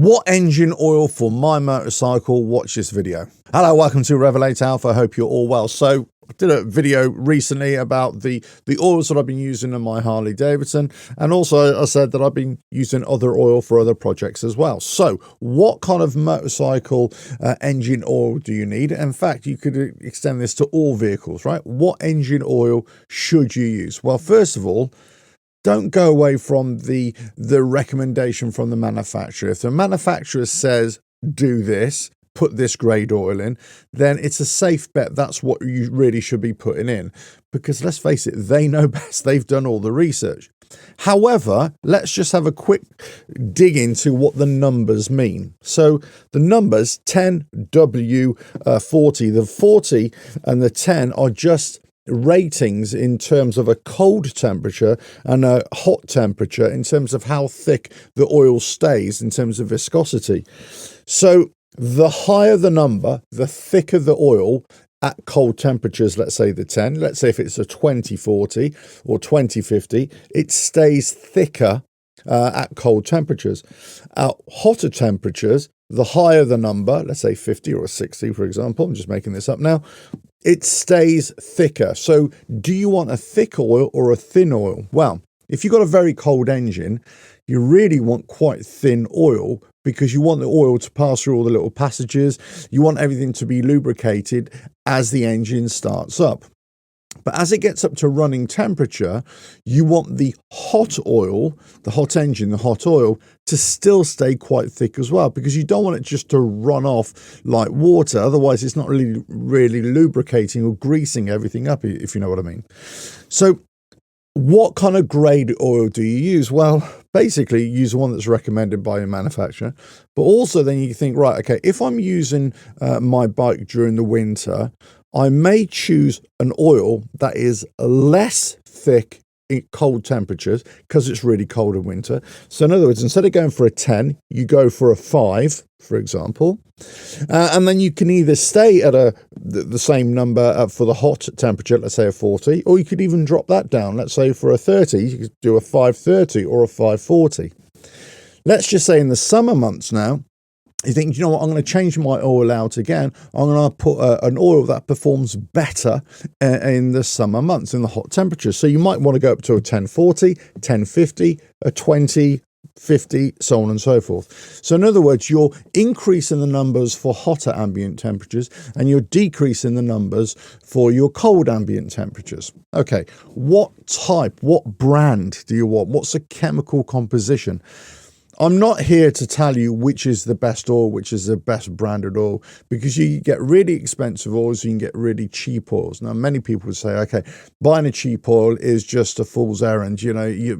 What engine oil for my motorcycle? Watch this video. Hello, welcome to RevelatorAlf. I hope you're all well. So I did a video recently about the oils that I've been using in my Harley Davidson, and also I said that I've been using other oil for other projects as well. So what kind of motorcycle engine oil do you need? In fact, you could extend this to all vehicles, right? What engine oil should you use? Well, first of all, don't go away from the recommendation from the manufacturer. If the manufacturer says, do this, put this grade oil in, then it's a safe bet. That's what you really should be putting in. Because let's face it, they know best. They've done all the research. However, let's just have a quick dig into what the numbers mean. So the numbers 10W40, the 40 and the 10 are just ratings in terms of a cold temperature and a hot temperature in terms of how thick the oil stays in terms of viscosity. So the higher the number, the thicker the oil at cold temperatures. Let's say the 10, let's say if it's a 2040 or 2050, it stays thicker at cold temperatures. At hotter temperatures, the higher the number, let's say 50 or 60, for example, I'm just making this up now, it stays thicker. So do you want a thick oil or a thin oil? Well, if you've got a very cold engine, you really want quite thin oil because you want the oil to pass through all the little passages. You want everything to be lubricated as the engine starts up. But as it gets up to running temperature, you want the hot oil, the hot engine, the hot oil, to still stay quite thick as well, because you don't want it just to run off like water. Otherwise, it's not really lubricating or greasing everything up, if you know what I mean. So what kind of grade oil do you use? Well, basically use the one that's recommended by your manufacturer. But also then you think, right, okay, if I'm using my bike during the winter, I may choose an oil that is less thick in cold temperatures because it's really cold in winter. So in other words, instead of going for a 10, you go for a 5, for example. And then you can either stay at the same number for the hot temperature, let's say a 40, or you could even drop that down. Let's say for a 30, you could do a 530 or a 540. Let's just say in the summer months now, you think, you know what, I'm going to change my oil out again. I'm going to put an oil that performs better in the summer months, in the hot temperatures. So you might want to go up to a 1040, 1050, a 2050, so on and so forth. So in other words, you're increasing the numbers for hotter ambient temperatures and you're decreasing the numbers for your cold ambient temperatures. Okay, what type, what brand do you want? What's the chemical composition? I'm not here to tell you which is the best oil, which is the best branded oil, because you get really expensive oils, you can get really cheap oils. Now, many people would say, okay, buying a cheap oil is just a fool's errand. You know, you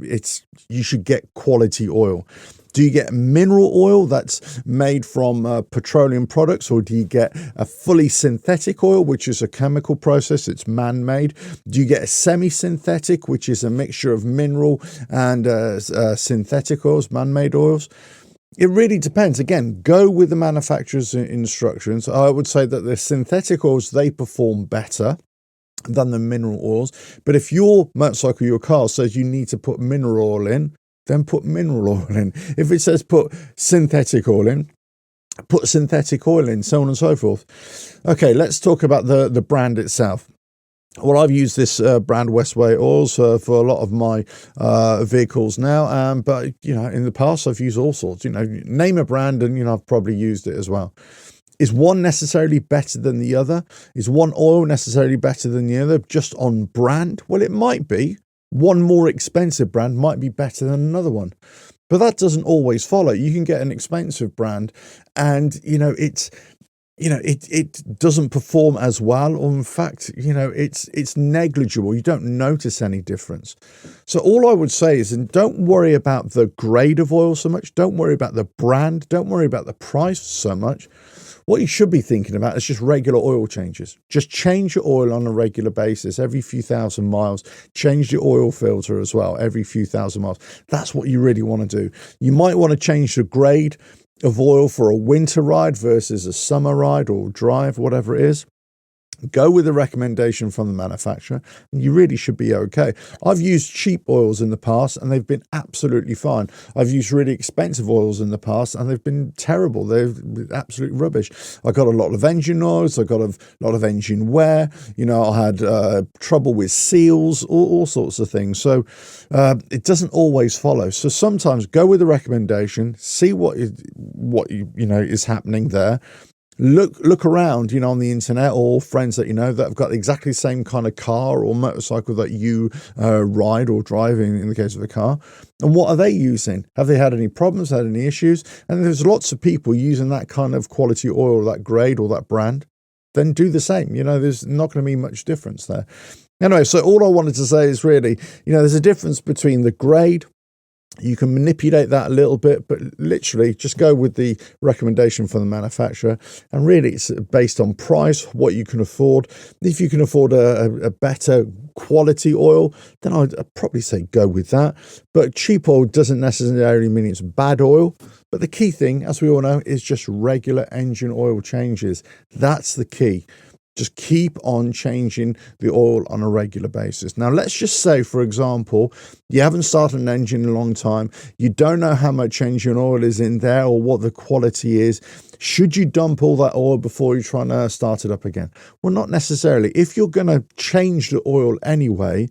should get quality oil. Do you get mineral oil that's made from petroleum products, or do you get a fully synthetic oil, which is a chemical process, it's man-made? Do you get a semi-synthetic, which is a mixture of mineral and synthetic oils, man-made oils? It really depends. Again, go with the manufacturer's instructions. I would say that the synthetic oils, they perform better than the mineral oils. But if your motorcycle, your car says you need to put mineral oil in, then put mineral oil in. If it says put synthetic oil in, put synthetic oil in, so on and so forth. Okay, let's talk about the brand itself. Well, I've used this brand Westway oils for a lot of my vehicles now, but you know, in the past I've used all sorts. You know, name a brand, and you know, I've probably used it as well. Is one necessarily better than the other? Is one oil necessarily better than the other just on brand? Well, it might be. One more expensive brand might be better than another one, but that doesn't always follow. You can get an expensive brand and, you know, it doesn't perform as well, or in fact, you know, it's negligible. You don't notice any difference. So all I would say is, and don't worry about the grade of oil so much. Don't worry about the brand. Don't worry about the price so much. What you should be thinking about is just regular oil changes. Just change your oil on a regular basis, every few thousand miles. Change your oil filter as well, every few thousand miles. That's what you really want to do. You might want to change the grade of oil for a winter ride versus a summer ride or drive, whatever it is. Go with the recommendation from the manufacturer, and you really should be okay. I've used cheap oils in the past, and they've been absolutely fine. I've used really expensive oils in the past, and they've been terrible. They're absolute rubbish. I got a lot of engine oils. I got a lot of engine wear. You know, I had trouble with seals, all sorts of things. So it doesn't always follow. So sometimes go with the recommendation, see what is happening there. Look around, on the internet, or friends that that have got exactly the same kind of car or motorcycle that you ride or drive in the case of a car. And what are they using? Have they had any problems, had any issues? And there's lots of people using that kind of quality oil, that grade or that brand. Then do the same. There's not going to be much difference there. Anyway, so all I wanted to say is really, there's a difference between the grade. You can manipulate that a little bit, but literally just go with the recommendation from the manufacturer. And really, it's based on price, what you can afford. If you can afford a better quality oil, then I'd probably say go with that. But cheap oil doesn't necessarily mean it's bad oil. But the key thing, as we all know, is just regular engine oil changes. That's the key. Just keep on changing the oil on a regular basis. Now, let's just say, for example, you haven't started an engine in a long time. You don't know how much engine oil is in there or what the quality is. Should you dump all that oil before you're trying to start it up again? Well, not necessarily. If you're going to change the oil anyway,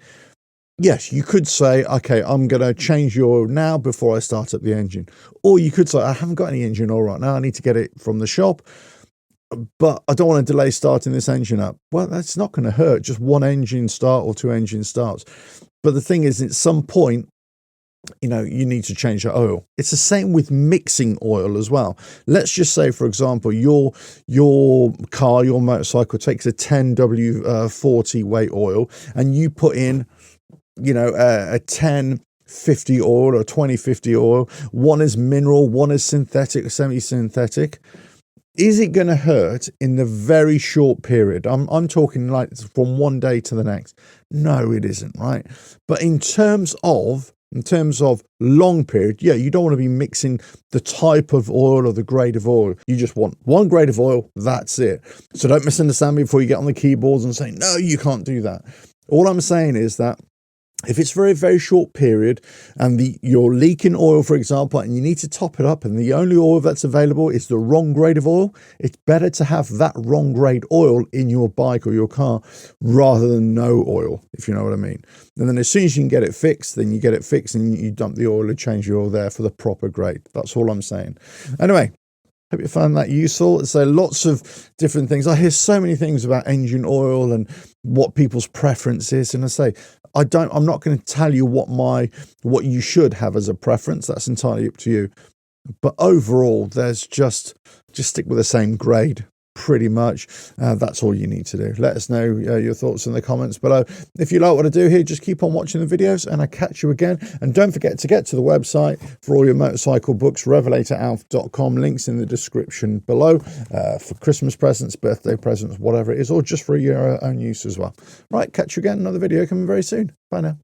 yes, you could say, okay, I'm going to change the oil now before I start up the engine. Or you could say, I haven't got any engine oil right now. I need to get it from the shop, but I don't want to delay starting this engine up. Well, that's not going to hurt. Just one engine start or two engine starts. But the thing is, at some point, you need to change the oil. It's the same with mixing oil as well. Let's just say, for example, your car, your motorcycle takes a 10W40 weight oil, and you put in, a 1050 oil or 2050 oil. One is mineral, one is synthetic, semi-synthetic. Is it going to hurt in the very short period? I'm talking like from one day to the next. No, it isn't, right? But in terms of long period, yeah, you don't want to be mixing the type of oil or the grade of oil. You just want one grade of oil, that's it. So don't misunderstand me before you get on the keyboards and say, no, you can't do that. All I'm saying is that if it's for a very short period and you're leaking oil, for example, and you need to top it up, and the only oil that's available is the wrong grade of oil, it's better to have that wrong grade oil in your bike or your car rather than no oil, if you know what I mean. And then as soon as you can get it fixed, then you get it fixed and you dump the oil and change the oil there for the proper grade. That's all I'm saying. Anyway, hope you found that useful. So lots of different things. I hear so many things about engine oil and what people's preference is. And I say, I'm not going to tell you what you should have as a preference. That's entirely up to you. But overall, there's just stick with the same grade. Pretty much. That's all you need to do. Let us know your thoughts in the comments below. If you like what I do here, just keep on watching the videos and I'll catch you again. And don't forget to get to the website for all your motorcycle books, RevelatorAlf.com. Links in the description below for Christmas presents, birthday presents, whatever it is, or just for your own use as well. Right, catch you again. Another video coming very soon. Bye now.